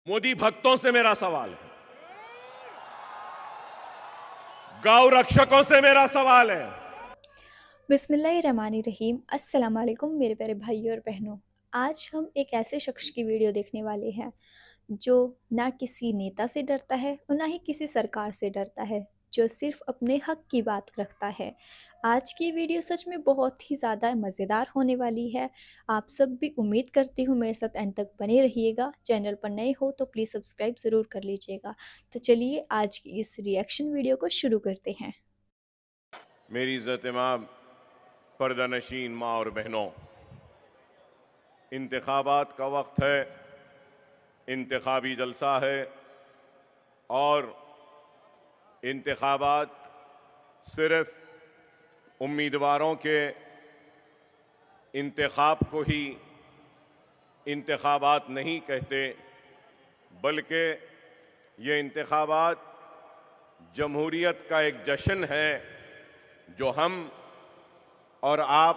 मोदी भक्तों से मेरा सवाल है, गौ रक्षकों से मेरा सवाल है। बिस्मिल्लाहिर्रहमानिर्रहीम। अस्सलाम वालेकुम मेरे प्यारे भाइयों और बहनों। आज हम एक ऐसे शख्स की वीडियो देखने वाले हैं जो ना किसी नेता से डरता है और ना ही किसी सरकार से डरता है, जो सिर्फ अपने हक की बात रखता है। आज की वीडियो सच में बहुत ही ज़्यादा मज़ेदार होने वाली है। आप सब भी उम्मीद करती हूँ मेरे साथ एंड तक बने रहिएगा। चैनल पर नए हो तो प्लीज़ सब्सक्राइब ज़रूर कर लीजिएगा। तो चलिए आज की इस रिएक्शन वीडियो को शुरू करते हैं। मेरी इज्जत इमाम, पर्दानशीन माँ और बहनों, इंतखाबात का वक्त है, इंतखाबी जलसा है और इंतखाबात सिर्फ उम्मीदवारों के इंतखाब को ही इंतखाबात नहीं कहते, बल्कि ये इंतखाबात जमहूरियत का एक जश्न है जो हम और आप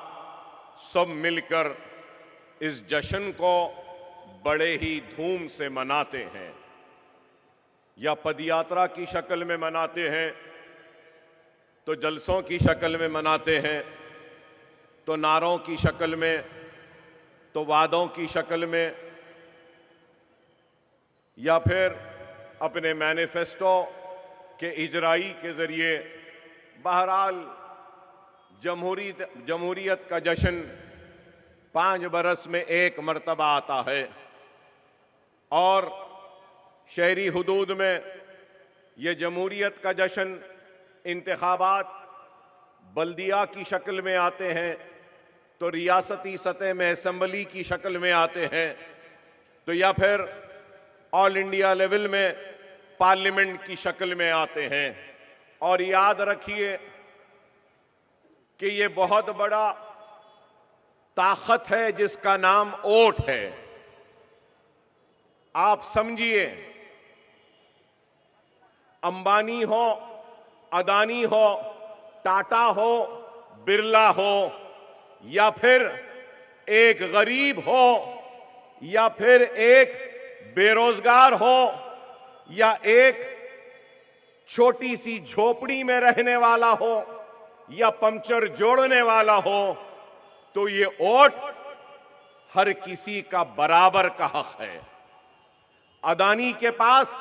सब मिलकर इस जश्न को बड़े ही धूम से मनाते हैं। या पदयात्रा की शक्ल में मनाते हैं, तो जलसों की शक्ल में मनाते हैं, तो नारों की शक्ल में, तो वादों की शक्ल में, या फिर अपने मैनिफेस्टो के इजराई के जरिए। बहरहाल जमहूरियत का जश्न 5 बरस में एक मर्तबा आता है और शहरी हुदूद में ये जमहूरियत का जश्न इंतखाबात बल्दिया की शक्ल में आते हैं, तो रियासती सतह में असम्बली की शक्ल में आते हैं, तो या फिर ऑल इंडिया लेवल में पार्लियामेंट की शक्ल में आते हैं। और याद रखिए कि ये बहुत बड़ा ताकत है जिसका नाम वोट है। आप समझिए, अंबानी हो, अदानी हो, टाटा हो, बिरला हो, या फिर एक गरीब हो, या फिर एक बेरोजगार हो, या एक छोटी सी झोपड़ी में रहने वाला हो, या पंक्चर जोड़ने वाला हो, तो ये वोट हर किसी का बराबर का हक है। अदानी के पास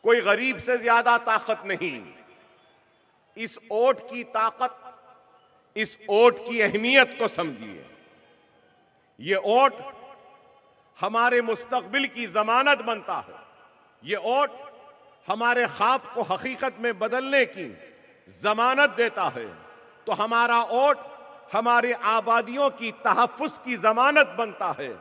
कोई गरीब से ज्यादा ताकत नहीं। इस वोट की ताकत, इस वोट की अहमियत को समझिए। ये वोट हमारे मुस्तकबिल की जमानत बनता है। ये वोट हमारे ख्वाब को हकीकत में बदलने की जमानत देता है। तो हमारा वोट हमारे आबादियों की तहफ्फुज़ की जमानत बनता है।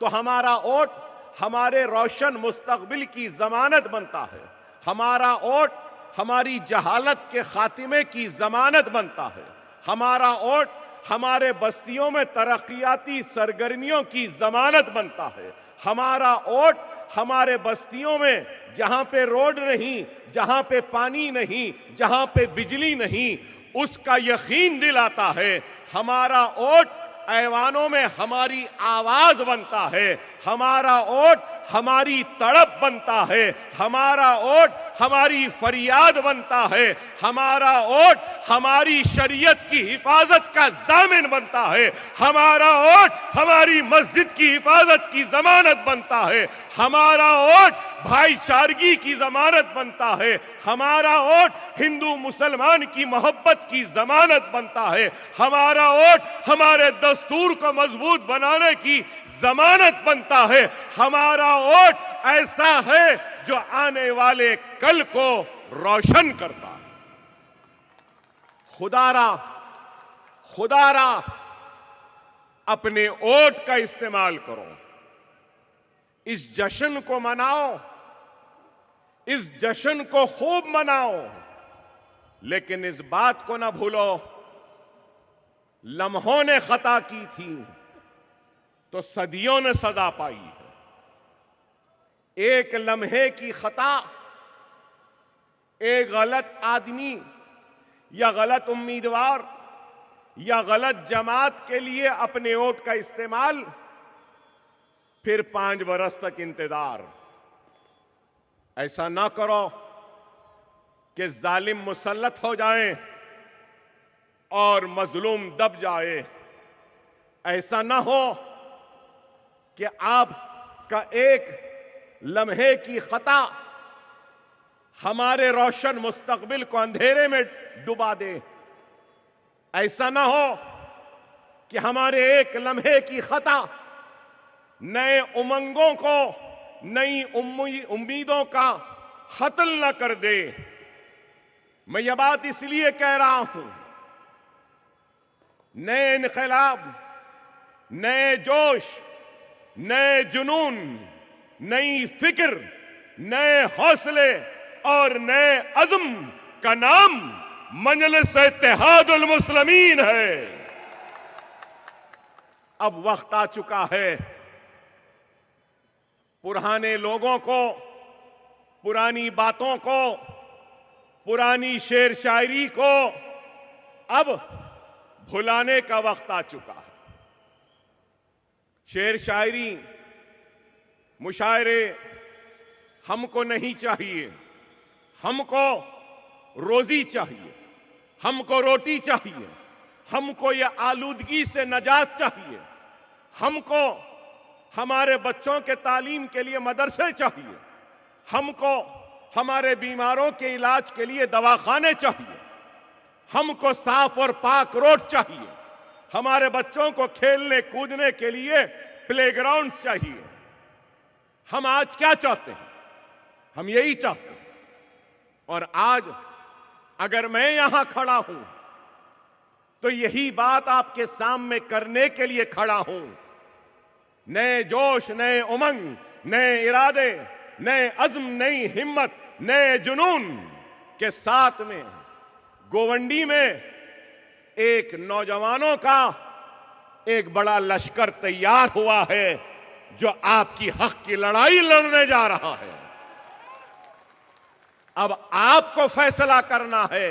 तो हमारा वोट हमारे रोशन मुस्तकबिल की जमानत बनता है। हमारा वोट हमारी जहालत के खात्मे की जमानत बनता है। हमारा वोट हमारे बस्तियों में तरक्याती सरगर्मियों की जमानत बनता है। हमारा वोट हमारे बस्तियों में जहां पे रोड नहीं, जहां पे पानी नहीं, जहां पे बिजली नहीं, उसका यकीन दिलाता है। हमारा वोट ऐवानों में हमारी आवाज बनता है। हमारा वोट हमारी तड़प बनता है। हमारा वोट हमारी फरियाद बनता है। हमारा वोट हमारी शरीयत की हिफाजत का जामिन बनता है। हमारा वोट हमारी मस्जिद की हिफाजत की जमानत बनता है। हमारा वोट भाईचारगी की जमानत बनता है। हमारा वोट हिंदू मुसलमान की मोहब्बत की जमानत बनता है। हमारा वोट हमारे दस्तूर को मजबूत बनाने की जमानत बनता है। हमारा वोट ऐसा है जो आने वाले कल को रोशन करता है। खुदारा खुदारा अपने वोट का इस्तेमाल करो। इस जश्न को मनाओ, इस जश्न को खूब मनाओ, लेकिन इस बात को ना भूलो, लम्हों ने खता की थी तो सदियों ने सजा पाई है। एक लम्हे की खता, एक गलत आदमी या गलत उम्मीदवार या गलत जमात के लिए अपने वोट का इस्तेमाल फिर 5 बरस तक इंतजार। ऐसा ना करो कि जालिम मुसल्लत हो जाए और मजलूम दब जाए। ऐसा ना हो कि आपका एक लम्हे की खता हमारे रोशन मुस्तकबिल को अंधेरे में डुबा दे। ऐसा ना हो कि हमारे एक लम्हे की खता नए उमंगों को, नई उम्मीदों का कत्ल न कर दे। मैं ये बात इसलिए कह रहा हूं, नए इनकलाब, नए जोश, नए जुनून, नई फिक्र, नए हौसले और नए अज़्म का नाम मजलिस इत्तेहादुल मुस्लिमीन है। अब वक्त आ चुका है पुराने लोगों को, पुरानी बातों को, पुरानी शेर शायरी को अब भुलाने का वक्त आ चुका है। शेर शायरी, मुशायरे हमको नहीं चाहिए। हमको रोजी चाहिए, हमको रोटी चाहिए, हमको ये आलूदगी से नजात चाहिए, हमको हमारे बच्चों के तालीम के लिए मदरसे चाहिए, हमको हमारे बीमारों के इलाज के लिए दवाखाने चाहिए, हमको साफ और पाक रोड चाहिए, हमारे बच्चों को खेलने कूदने के लिए प्लेग्राउंड चाहिए। हम आज क्या चाहते हैं? हम यही चाहते हैं। और आज अगर मैं यहां खड़ा हूं तो यही बात आपके सामने करने के लिए खड़ा हूं। नए जोश, नए उमंग, नए इरादे, नए अज़्म, नई हिम्मत, नए जुनून के साथ में गोवंडी में एक नौजवानों का एक बड़ा लश्कर तैयार हुआ है जो आपकी हक की लड़ाई लड़ने जा रहा है। अब आपको फैसला करना है,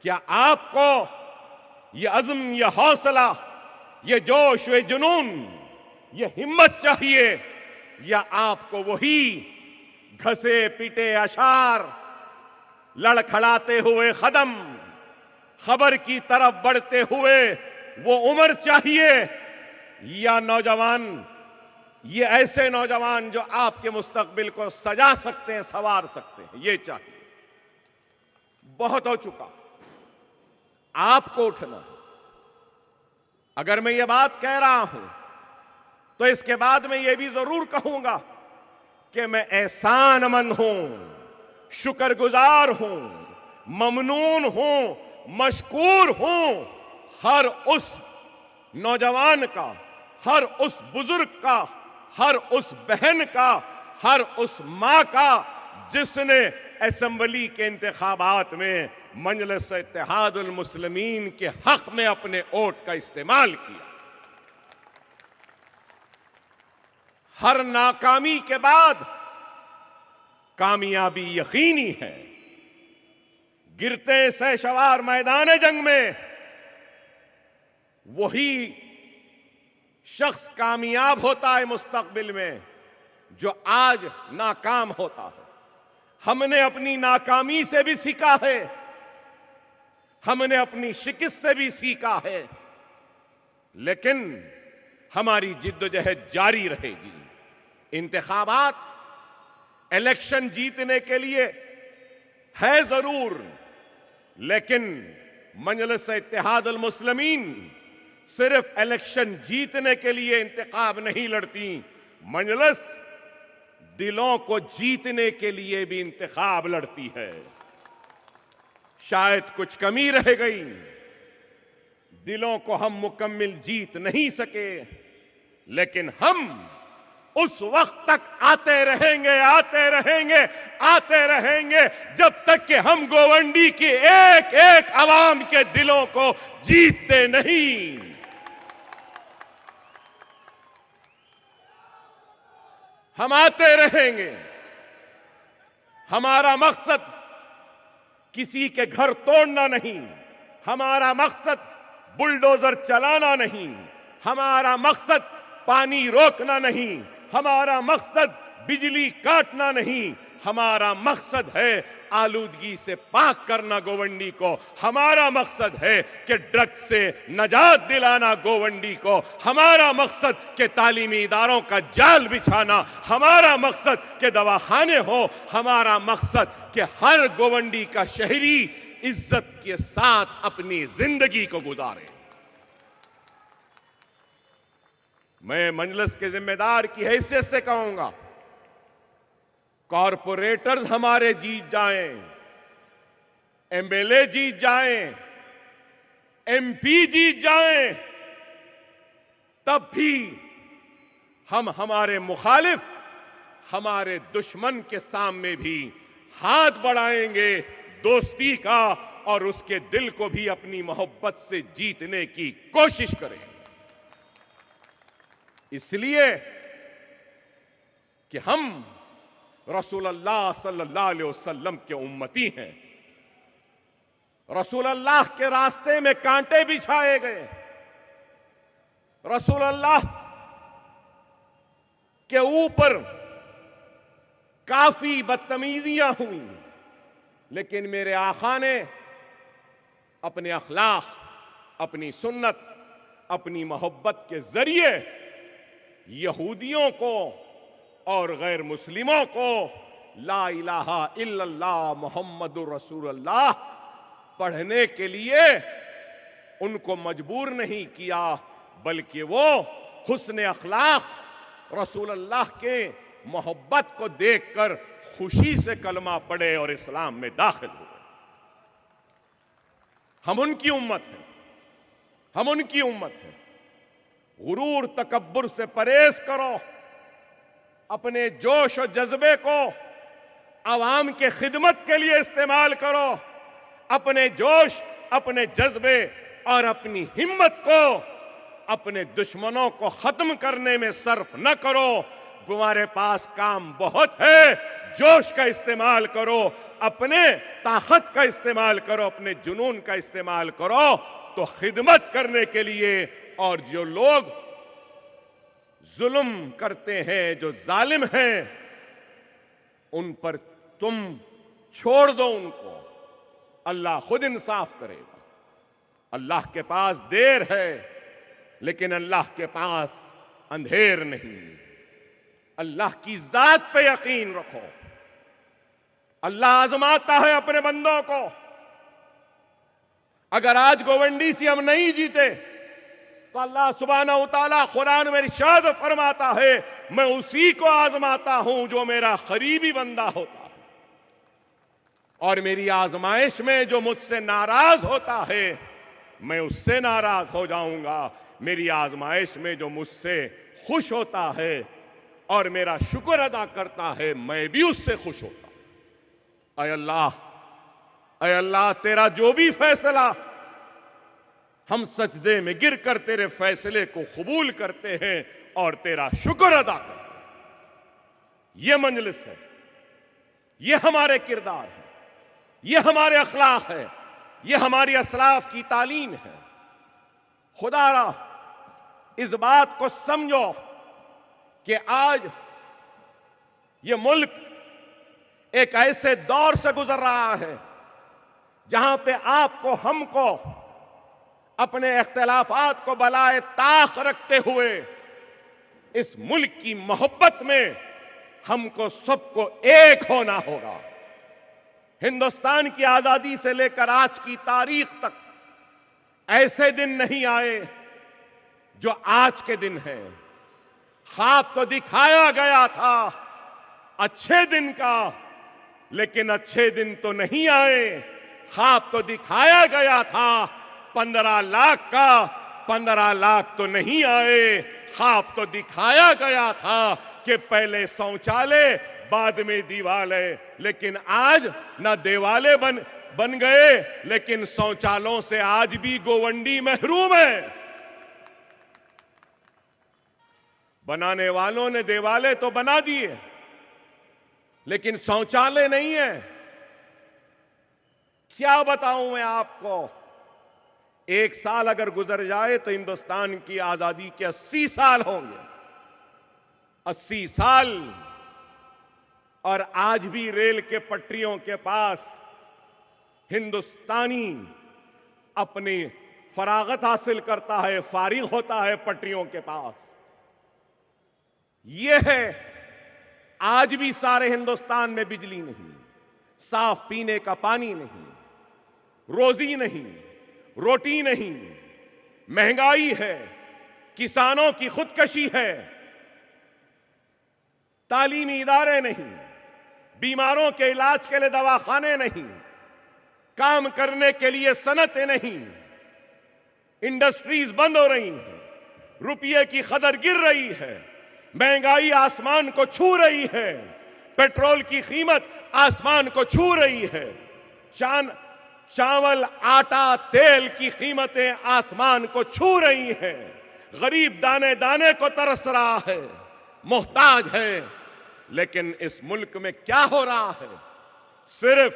क्या आपको ये अज़्म, ये हौसला, ये जोश, ये जुनून, ये हिम्मत चाहिए, या आपको वही घसे पिटे अशार, लड़खड़ाते हुए कदम, खबर की तरफ बढ़ते हुए वो उम्र चाहिए, या नौजवान, ये ऐसे नौजवान जो आपके मुस्तकबिल को सजा सकते हैं, संवार सकते हैं, ये चाहिए। बहुत हो चुका, आपको उठना है। अगर मैं ये बात कह रहा हूं तो इसके बाद मैं ये भी जरूर कहूंगा कि मैं एहसानमंद हूं, शुक्रगुजार हूं, ममनून हूं, मशकूर हूं हर उस नौजवान का, हर उस बुजुर्ग का, हर उस बहन का, हर उस मां का जिसने असेंबली के इंतखाबात में मजलिस इत्तेहादुल मुस्लिमीन के हक में अपने वोट का इस्तेमाल किया। हर नाकामी के बाद कामयाबी यकीनी है। गिरते शहसवार मैदान जंग में वही शख्स कामयाब होता है मुस्तकबिल में जो आज नाकाम होता है। हमने अपनी नाकामी से भी सीखा है, हमने अपनी शिकस्त से भी सीखा है, लेकिन हमारी जिद्दोजहद जारी रहेगी। इंतखाबात, इलेक्शन जीतने के लिए है जरूर, लेकिन मजलिस इत्तेहादुल मुस्लिमीन सिर्फ इलेक्शन जीतने के लिए इंतखाब नहीं लड़ती, मजलिस दिलों को जीतने के लिए भी इंतखाब लड़ती है। शायद कुछ कमी रह गई, दिलों को हम मुकम्मल जीत नहीं सके, लेकिन हम उस वक्त तक आते रहेंगे, आते रहेंगे, आते रहेंगे जब तक कि हम गोवंडी की एक एक आवाम के दिलों को जीतते नहीं। हम आते रहेंगे। हमारा मकसद किसी के घर तोड़ना नहीं, हमारा मकसद बुलडोजर चलाना नहीं, हमारा मकसद पानी रोकना नहीं, हमारा मकसद बिजली काटना नहीं, हमारा मकसद है आलूदगी से पाक करना गोवंडी को, हमारा मकसद है कि ड्रग्स से नजात दिलाना गोवंडी को, हमारा मकसद के तालीमी इदारों का जाल बिछाना, हमारा मकसद के दवाखाने हो, हमारा मकसद कि हर गोवंडी का शहरी इज्जत के साथ अपनी जिंदगी को गुजारे। मैं मजलिस के जिम्मेदार की हैसियत से कहूंगा, कॉरपोरेटर्स हमारे जीत जाएं, एमएलए जीत जाएं, एमपी जीत जाएं, तब भी हम हमारे मुखालिफ, हमारे दुश्मन के सामने भी हाथ बढ़ाएंगे दोस्ती का, और उसके दिल को भी अपनी मोहब्बत से जीतने की कोशिश करेंगे। इसलिए कि हम रसूलुल्लाह सल्लल्लाहु अलैहि वसल्लम के उम्मती हैं। रसूलुल्लाह के रास्ते में कांटे बिछाए गए, रसूलुल्लाह के ऊपर काफी बदतमीजियां हुई, लेकिन मेरे आका ने अपने अखलाक, अपनी सुन्नत, अपनी मोहब्बत के जरिए यहूदियों को और गैर मुस्लिमों को ला इलाहा इल्लल्लाह मुहम्मदुर रसूलुल्लाह पढ़ने के लिए उनको मजबूर नहीं किया, बल्कि वो हुस्न अखलाक, रसूलुल्लाह के मोहब्बत को देखकर खुशी से कलमा पढ़े और इस्लाम में दाखिल हुए। हम उनकी उम्मत हैं, हम उनकी उम्मत हैं। गुरूर तकब्बुर से परहेज करो, अपने जोश और जज्बे को आवाम के खिदमत के लिए इस्तेमाल करो, अपने जोश, अपने जज्बे और अपनी हिम्मत को अपने दुश्मनों को खत्म करने में सर्फ न करो। तुम्हारे पास काम बहुत है, जोश का इस्तेमाल करो, अपने ताकत का इस्तेमाल करो, अपने जुनून का इस्तेमाल करो तो खिदमत करने के लिए। और जो लोग जुल्म करते हैं, जो जालिम हैं, उन पर तुम छोड़ दो उनको, अल्लाह खुद इंसाफ करेगा। अल्लाह के पास देर है, लेकिन अल्लाह के पास अंधेर नहीं। अल्लाह की जात पे यकीन रखो। अल्लाह आजमाता है अपने बंदों को। अगर आज गोवंडी से हम नहीं जीते तो अल्लाह सुब्हानहू तआला कुरान में इरशाद फरमाता है, मैं उसी को आजमाता हूं जो मेरा करीबी बंदा होता है, और मेरी आजमाइश में जो मुझसे नाराज होता है मैं उससे नाराज हो जाऊंगा। मेरी आजमाइश में जो मुझसे खुश होता है और मेरा शुक्र अदा करता है, मैं भी उससे खुश होता हूं। ऐ अल्लाह, तेरा जो भी फैसला, हम सजदे में गिर कर तेरे फैसले को कबूल करते हैं और तेरा शुक्र अदा करते हैं। ये मंजलिस है, ये हमारे किरदार है, ये हमारे अखलाक है, ये हमारी असलाफ की तालीम है। खुदारा इस बात को समझो कि आज ये मुल्क एक ऐसे दौर से गुजर रहा है जहां पे आपको, हमको अपने इख्तिलाफात को बलाए ताक रखते हुए इस मुल्क की मोहब्बत में हमको सबको एक होना होगा। हिंदुस्तान की आजादी से लेकर आज की तारीख तक ऐसे दिन नहीं आए जो आज के दिन हैं। ख्वाब तो दिखाया गया था अच्छे दिन का, लेकिन अच्छे दिन तो नहीं आए। ख्वाब तो दिखाया गया था 15 लाख का, 15 लाख तो नहीं आए। ख्वाब तो दिखाया गया था कि पहले शौचालय बाद में दीवाले, लेकिन आज न देवाले बन गए, लेकिन शौचालयों से आज भी गोवंडी महरूम है। बनाने वालों ने देवाले तो बना दिए, लेकिन शौचालय नहीं है। क्या बताऊं मैं आपको, एक साल अगर गुजर जाए तो हिंदुस्तान की आजादी के 80 साल होंगे। 80 साल और आज भी रेल के पटरियों के पास हिंदुस्तानी अपनी फरागत हासिल करता है, फारिग होता है पटरियों के पास। यह है, आज भी सारे हिंदुस्तान में बिजली नहीं, साफ पीने का पानी नहीं, रोजी नहीं, रोटी नहीं, महंगाई है, किसानों की खुदकशी है, तालीमी इदारे नहीं, बीमारों के इलाज के लिए दवाखाने नहीं, काम करने के लिए सनतें नहीं, इंडस्ट्रीज बंद हो रही हैं, रुपये की कदर गिर रही है, महंगाई आसमान को छू रही है, पेट्रोल की कीमत आसमान को छू रही है, चावल, आटा, तेल की कीमतें आसमान को छू रही हैं, गरीब दाने दाने को तरस रहा है, मोहताज है। लेकिन इस मुल्क में क्या हो रहा है? सिर्फ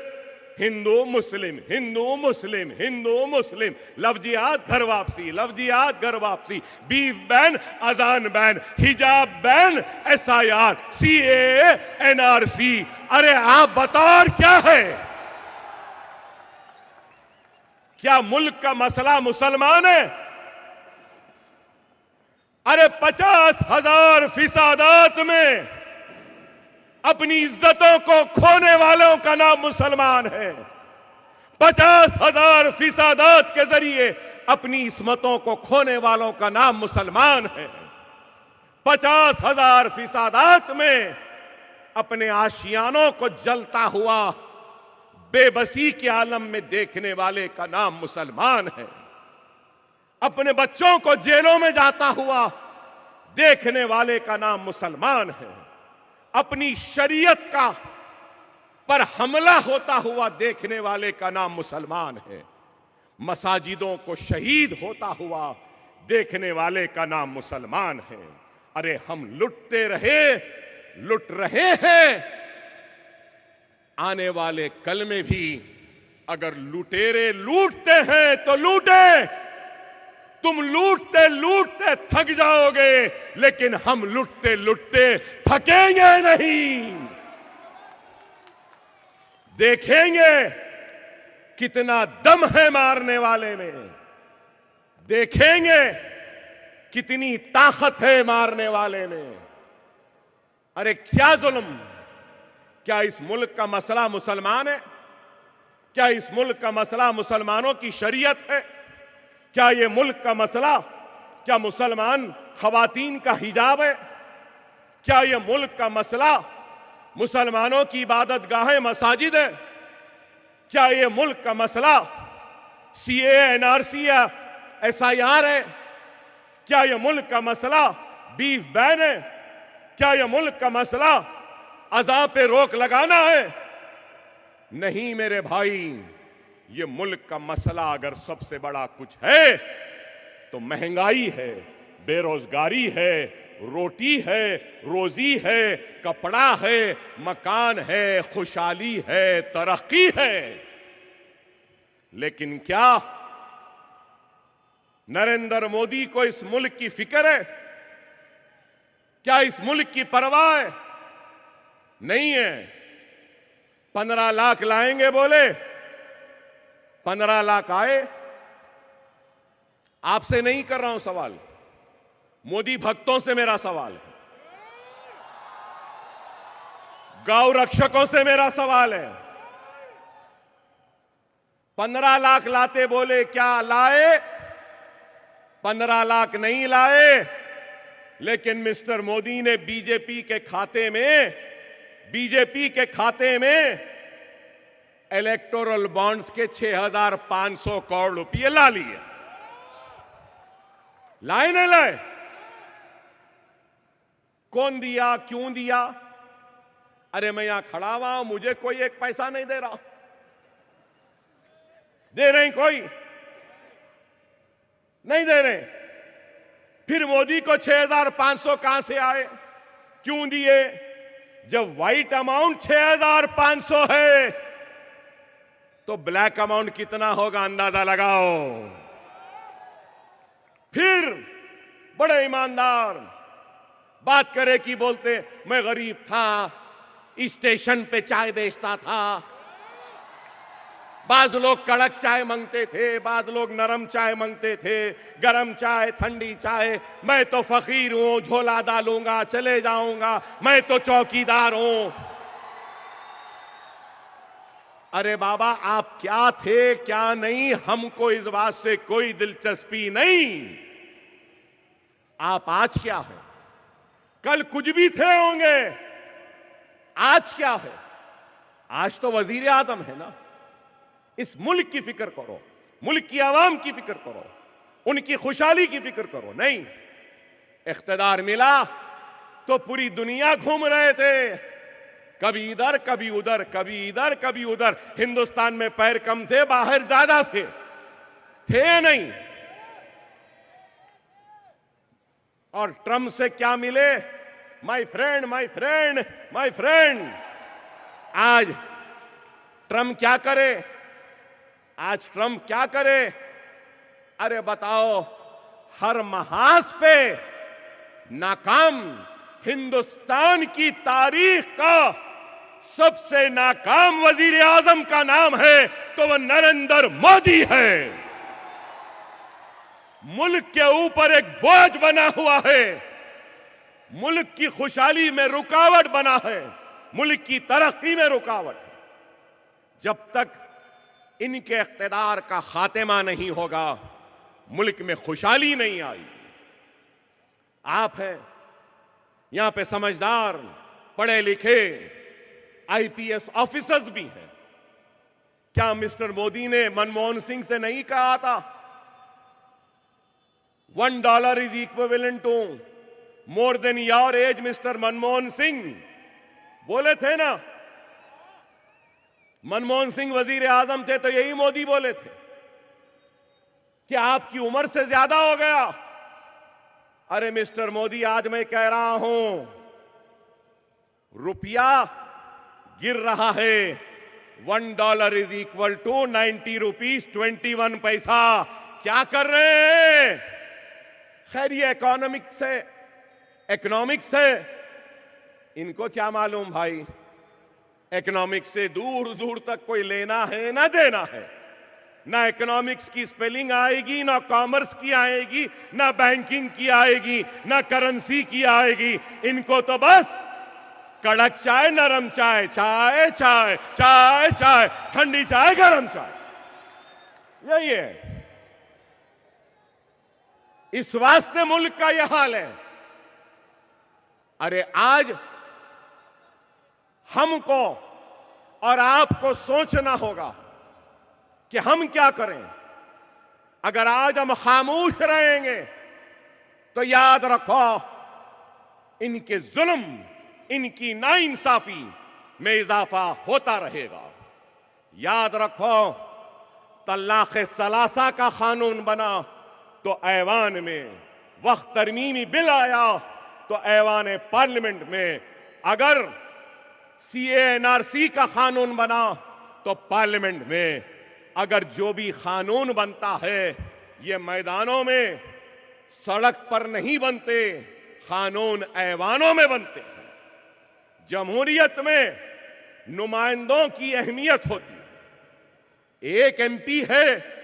हिंदू मुस्लिम, हिंदू मुस्लिम, हिंदू मुस्लिम, लफ्जियात घर वापसी, लफ्जियात घर वापसी, बीफ बैन, अजान बैन, हिजाब बैन, SIR, CAA, NRC। अरे आप बताओ और क्या है? क्या मुल्क का मसला मुसलमान है? अरे 50,000 फिसादात में अपनी इज्जतों को खोने वालों का नाम मुसलमान है। 50,000 फिसादात के जरिए अपनी इस्मतों को खोने वालों का नाम मुसलमान है। 50,000 फिसादात में अपने आशियानों को जलता हुआ बेबसी के आलम में देखने वाले का नाम मुसलमान है। अपने बच्चों को जेलों में जाता हुआ देखने वाले का नाम मुसलमान है। अपनी शरीयत का पर हमला होता हुआ देखने वाले का नाम मुसलमान है। मसाजिदों को शहीद होता हुआ देखने वाले का नाम मुसलमान है। अरे हम लुटते रहे, लुट रहे हैं, आने वाले कल में भी अगर लुटेरे लूटते हैं तो लूटे। तुम लूटते लूटते थक जाओगे, लेकिन हम लुटते लुटते थकेंगे नहीं। देखेंगे कितना दम है मारने वाले में, देखेंगे कितनी ताकत है मारने वाले में। अरे क्या जुल्म! क्या इस मुल्क का मसला मुसलमान है? क्या इस मुल्क का मसला मुसलमानों की शरीयत है? क्या ये मुल्क का मसला क्या मुसलमान खवातीन का हिजाब है? क्या ये मुल्क का मसला मुसलमानों की इबादत गाहें मसाजिद है? क्या ये मुल्क का मसला CAA, NRC या SIR है? क्या ये मुल्क का मसला बीफ बैन है? क्या ये मुल्क का मसला अज़ां पे रोक लगाना है? नहीं मेरे भाई, ये मुल्क का मसला अगर सबसे बड़ा कुछ है तो महंगाई है, बेरोजगारी है, रोटी है, रोजी है, कपड़ा है, मकान है, खुशहाली है, तरक्की है। लेकिन क्या नरेंद्र मोदी को इस मुल्क की फिक्र है? क्या इस मुल्क की परवाह है? नहीं है। 15 लाख लाएंगे बोले, 15 लाख आए। आपसे नहीं कर रहा हूं सवाल, मोदी भक्तों से मेरा सवाल है, गौ रक्षकों से मेरा सवाल है। 15 लाख लाते बोले, क्या लाए? 15 लाख नहीं लाए, लेकिन मिस्टर मोदी ने बीजेपी के खाते में इलेक्टोरल बॉन्ड्स के 6,500 करोड़ रुपए ला लिए। लाए नहीं लाए? कौन दिया, क्यों दिया? अरे मैं यहां खड़ा हुआ हूं, मुझे कोई एक पैसा नहीं दे रहा, दे रहे कोई नहीं दे रहे। फिर मोदी को 6,500 कहां से आए, क्यों दिए? जब व्हाइट अमाउंट 6,500 है तो ब्लैक अमाउंट कितना होगा अंदाजा लगाओ। फिर बड़े ईमानदार, बात करे कि बोलते मैं गरीब था, स्टेशन पे चाय बेचता था। बाज लोग कड़क चाय मांगते थे, बाज लोग नरम चाय मांगते थे, गरम चाय, ठंडी चाय। मैं तो फकीर हूं, झोला डालूंगा चले जाऊंगा, मैं तो चौकीदार हूं। अरे बाबा, आप क्या थे क्या नहीं, हमको इस बात से कोई दिलचस्पी नहीं। आप आज क्या है? कल कुछ भी थे होंगे, आज क्या है? आज तो वजीर आजम है ना। इस मुल्क की फिक्र करो, मुल्क की आवाम की फिक्र करो, उनकी खुशहाली की फिक्र करो। नहीं, इख्तिदार मिला तो पूरी दुनिया घूम रहे थे, कभी इधर कभी उधर, कभी इधर कभी उधर। हिंदुस्तान में पैर कम थे, बाहर ज्यादा थे नहीं। और ट्रम्प से क्या मिले? My friend, my friend, my friend. आज ट्रम्प क्या करे? आज ट्रम्प क्या करे? अरे बताओ, हर महाज पे नाकाम, हिंदुस्तान की तारीख का सबसे नाकाम वजीर आजम का नाम है तो वह नरेंद्र मोदी है। मुल्क के ऊपर एक बोझ बना हुआ है, मुल्क की खुशहाली में रुकावट बना है, मुल्क की तरक्की में रुकावट है। जब तक इनके इख्तिदार का खात्मा नहीं होगा, मुल्क में खुशहाली नहीं आई। आप हैं यहां पे समझदार, पढ़े लिखे आईपीएस ऑफिसर्स भी हैं। क्या मिस्टर मोदी ने मनमोहन सिंह से नहीं कहा था $1 is equivalent to more than your age? Mister Manmohan Singh बोले थे ना। मनमोहन सिंह वजीर आजम थे तो यही मोदी बोले थे कि आपकी उम्र से ज्यादा हो गया। अरे मिस्टर मोदी, आज मैं कह रहा हूं, रुपया गिर रहा है। $1 इज इक्वल टू 90 रुपीज 21 पैसा। क्या कर रहे हैं? खैर, ये इकोनॉमिक्स है, इनको क्या मालूम भाई। इकोनॉमिक्स से दूर दूर तक कोई लेना है ना देना है। ना इकोनॉमिक्स की स्पेलिंग आएगी, ना कॉमर्स की आएगी, ना बैंकिंग की आएगी, ना करेंसी की आएगी। इनको तो बस कड़क चाय, नरम चाय, चाय चाय चाय चाय, ठंडी चाय, गरम चाय, यही है। इस वास्ते मुल्क का यह हाल है। अरे आज हमको और आपको सोचना होगा कि हम क्या करें। अगर आज हम खामोश रहेंगे तो याद रखो, इनके जुल्म, इनकी नाइंसाफी में इजाफा होता रहेगा। याद रखो, तलाक़ सलासा का कानून बना तो ऐवान में, वक्त तरमीमी बिल आया तो ऐवान पार्लियामेंट में, अगर CANRC का कानून बना तो पार्लियामेंट में, अगर जो भी कानून बनता है ये मैदानों में, सड़क पर नहीं बनते, कानून ऐवानों में बनते हैं। जमहूरियत में नुमाइंदों की अहमियत होती है। एक MP है,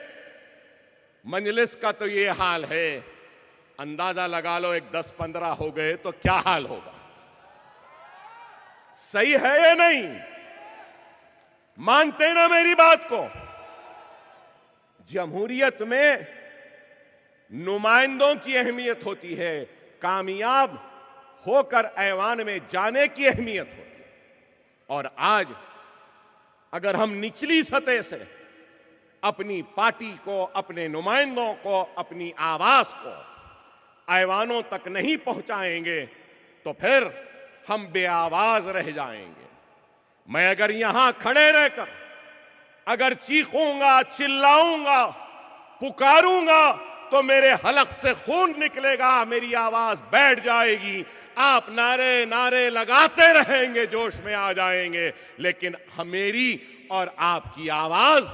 मजलिस का तो ये हाल है, अंदाजा लगा लो एक 10-15 हो गए तो क्या हाल होगा। सही है या नहीं? मानते ना मेरी बात को? जमहूरियत में नुमाइंदों की अहमियत होती है, कामयाब होकर ऐवान में जाने की अहमियत होती है। और आज अगर हम निचली सतह से अपनी पार्टी को, अपने नुमाइंदों को, अपनी आवाज को ऐवानों तक नहीं पहुंचाएंगे तो फिर हम बेआवाज रह जाएंगे। मैं अगर यहां खड़े रहकर अगर चीखूंगा, चिल्लाऊंगा, पुकारूंगा तो मेरे हलक से खून निकलेगा, मेरी आवाज बैठ जाएगी। आप नारे नारे लगाते रहेंगे, जोश में आ जाएंगे, लेकिन मेरी और आपकी आवाज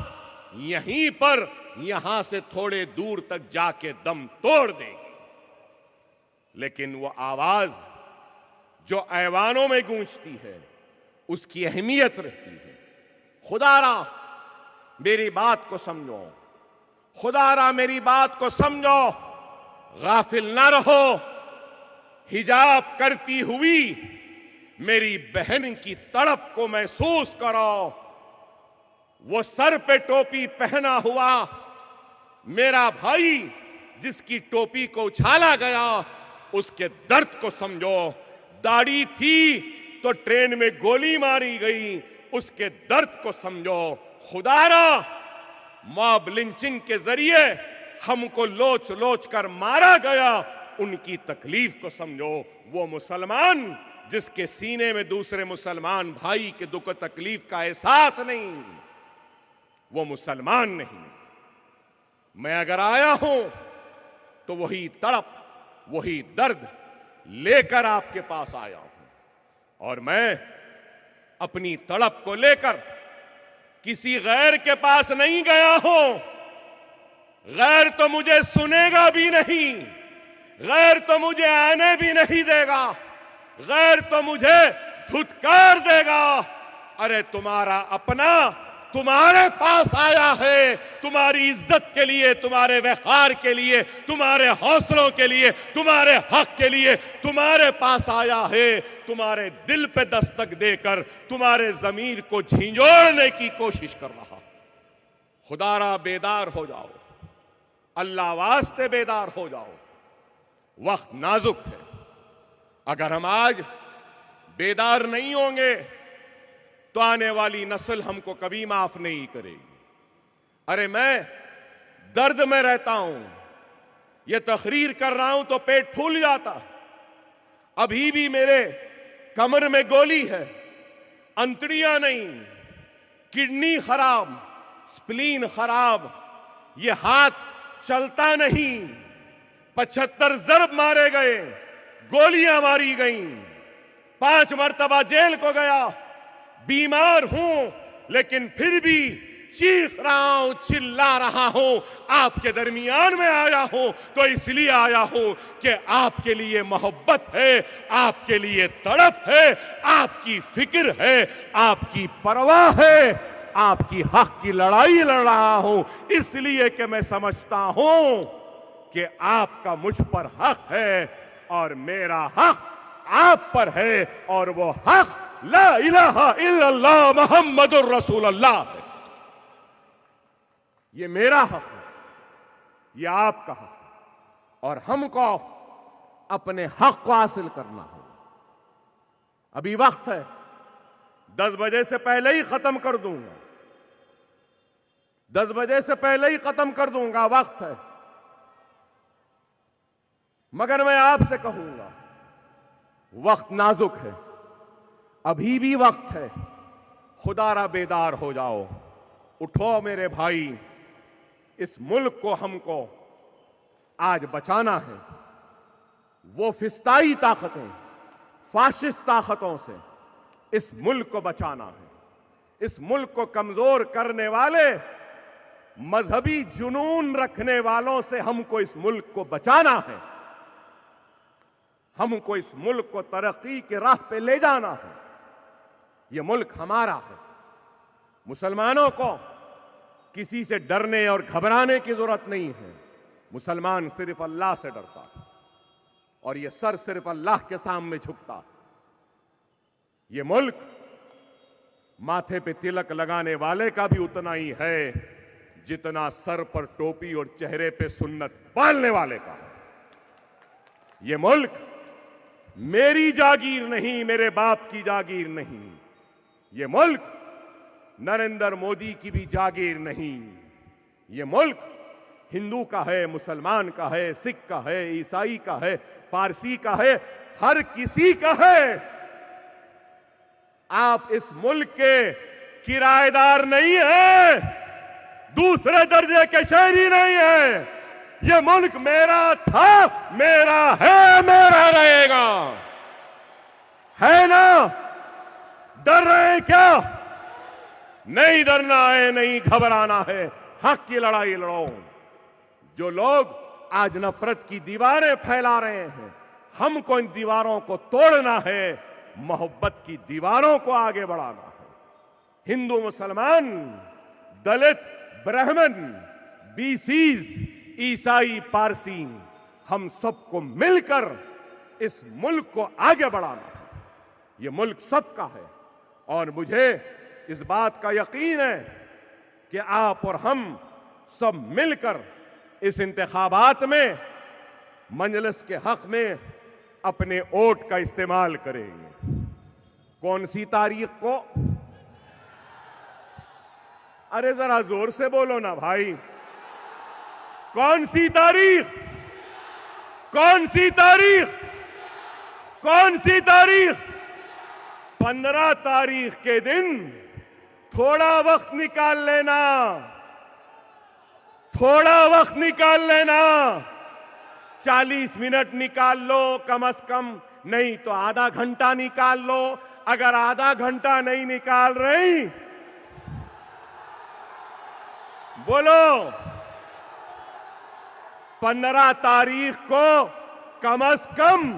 यहीं पर, यहां से थोड़े दूर तक जाके दम तोड़ देगी। लेकिन वो आवाज जो ऐवानों में गूंजती है उसकी अहमियत रहती है। खुदारा मेरी बात को समझो, खुदारा मेरी बात को समझो, गाफिल ना रहो। हिजाब करती हुई मेरी बहन की तड़प को महसूस करो। वो सर पे टोपी पहना हुआ मेरा भाई जिसकी टोपी को उछाला गया, उसके दर्द को समझो। दाढ़ी थी तो ट्रेन में गोली मारी गई, उसके दर्द को समझो। खुदारा मॉब लिंचिंग के जरिए हमको लोच लोच कर मारा गया, उनकी तकलीफ को समझो। वो मुसलमान जिसके सीने में दूसरे मुसलमान भाई के दुख तकलीफ का एहसास नहीं, वो मुसलमान नहीं। मैं अगर आया हूं तो वही तड़प, वही दर्द लेकर आपके पास आया हूं। और मैं अपनी तड़प को लेकर किसी गैर के पास नहीं गया हूं। गैर तो मुझे सुनेगा भी नहीं, गैर तो मुझे आने भी नहीं देगा, गैर तो मुझे धुतकार देगा। अरे तुम्हारा अपना तुम्हारे पास आया है, तुम्हारी इज्जत के लिए, तुम्हारे वक़ार के लिए, तुम्हारे हौसलों के लिए, तुम्हारे हक के लिए तुम्हारे पास आया है। तुम्हारे दिल पे दस्तक देकर तुम्हारे ज़मीर को झिंझोड़ने की कोशिश कर रहा। खुदारा बेदार हो जाओ, अल्लाह वास्ते बेदार हो जाओ। वक्त नाजुक है। अगर हम आज बेदार नहीं होंगे तो आने वाली नस्ल हमको कभी माफ नहीं करेगी। अरे मैं दर्द में रहता हूं, ये तकरीर कर रहा हूं तो पेट फूल जाता। अभी भी मेरे कमर में गोली है, अंतड़ियां नहीं, किडनी खराब, स्प्लीन खराब, ये हाथ चलता नहीं। 75 जरब मारे गए, गोलियां मारी गईं, 5 मरतबा जेल को गया। बीमार हूं लेकिन फिर भी चीख रहा हूं, चिल्ला रहा हूं। आपके दरमियान में आया हूं तो इसलिए आया हूं कि आपके लिए मोहब्बत है, आपके लिए तड़प है, आपकी फिक्र है, आपकी परवाह है, आपकी हक की लड़ाई लड़ रहा हूं। इसलिए कि मैं समझता हूं कि आपका मुझ पर हक है और मेरा हक आप पर है, और वो हक ला इलाहा इल्लल्लाह मुहम्मदुर रसूलुल्लाह है। ये मेरा हक है, ये आपका हक है, और हमको अपने हक को हासिल करना होगा। अभी वक्त है, 10 बजे से पहले ही खत्म कर दूंगा, 10 बजे से पहले ही खत्म कर दूंगा, वक्त है। मगर मैं आपसे कहूंगा वक्त नाजुक है, अभी भी वक्त है। खुदारा बेदार हो जाओ, उठो मेरे भाई। इस मुल्क को हमको आज बचाना है। वो फिस्ताई ताकतें, फाशिस्ट ताकतों से इस मुल्क को बचाना है। इस मुल्क को कमजोर करने वाले, मजहबी जुनून रखने वालों से हमको इस मुल्क को बचाना है। हमको इस मुल्क को तरक्की के राह पे ले जाना है। ये मुल्क हमारा है। मुसलमानों को किसी से डरने और घबराने की जरूरत नहीं है। मुसलमान सिर्फ अल्लाह से डरता है और ये सर सिर्फ अल्लाह के सामने झुकता है। ये मुल्क माथे पे तिलक लगाने वाले का भी उतना ही है जितना सर पर टोपी और चेहरे पे सुन्नत पालने वाले का। ये मुल्क मेरी जागीर नहीं, मेरे बाप की जागीर नहीं। ये मुल्क नरेंद्र मोदी की भी जागीर नहीं। ये मुल्क हिंदू का है, मुसलमान का है, सिख का है, ईसाई का है, पारसी का है, हर किसी का है। आप इस मुल्क के किराएदार नहीं हैं, दूसरे दर्जे के शहरी नहीं हैं। ये मुल्क मेरा था, मेरा है, मेरा रहेगा। है ना? डर रहे हैं क्या? नहीं डरना है, नहीं घबराना है। हक की लड़ाई लड़ो। जो लोग आज नफरत की दीवारें फैला रहे हैं, हमको इन दीवारों को तोड़ना है, मोहब्बत की दीवारों को आगे बढ़ाना है। हिंदू, मुसलमान, दलित, ब्राह्मण, बीसीज, ईसाई, पारसी, हम सबको मिलकर इस मुल्क को आगे बढ़ाना है। ये मुल्क सबका है और मुझे इस बात का यकीन है कि आप और हम सब मिलकर इस इंतखाबात में मजलिस के हक में अपने वोट का इस्तेमाल करेंगे। कौन सी तारीख को? अरे जरा जोर से बोलो ना भाई। कौन सी तारीख? कौन सी तारीख? कौन सी तारीख? 15 तारीख के दिन थोड़ा वक्त निकाल लेना, थोड़ा वक्त निकाल लेना। 40 मिनट निकाल लो कम से कम, नहीं तो आधा घंटा निकाल लो। अगर आधा घंटा नहीं निकाल रही, बोलो 15 तारीख को कम से कम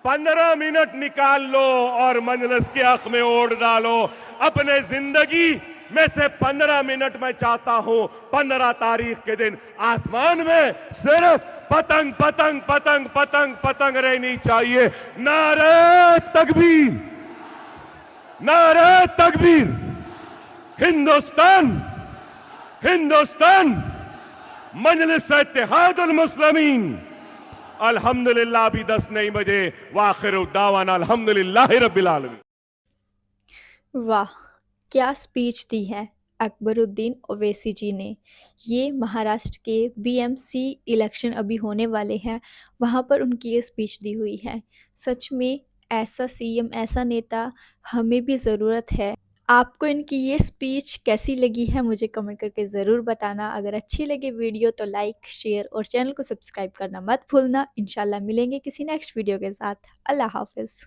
15 मिनट निकाल लो और मजलिस के हक में वोट डालो। अपने जिंदगी में से 15 मिनट मैं चाहता हूं 15 तारीख के दिन आसमान में सिर्फ पतंग पतंग पतंग पतंग पतंग रहनी चाहिए। नारे तकबीर, नारे तकबीर। हिंदुस्तान, हिंदुस्तान, मजलिस इत्तेहादुल मुस्लिमीन। अल्हम्दुलिल्लाह। अभी 10 नहीं बजे। वाखिर दावाना अल्हम्दुलिल्लाहि रब्बिल आलमीन। वाह, क्या स्पीच दी है अकबरुद्दीन ओवैसी जी ने। ये महाराष्ट्र के बीएमसी इलेक्शन अभी होने वाले हैं, वहाँ पर उनकी ये स्पीच दी हुई है। सच में ऐसा सीएम, ऐसा नेता हमें भी ज़रूरत है। आपको इनकी ये स्पीच कैसी लगी है मुझे कमेंट करके ज़रूर बताना। अगर अच्छी लगे वीडियो तो लाइक, शेयर और चैनल को सब्सक्राइब करना मत भूलना। इंशाल्लाह मिलेंगे किसी नेक्स्ट वीडियो के साथ। अल्लाह हाफिज़।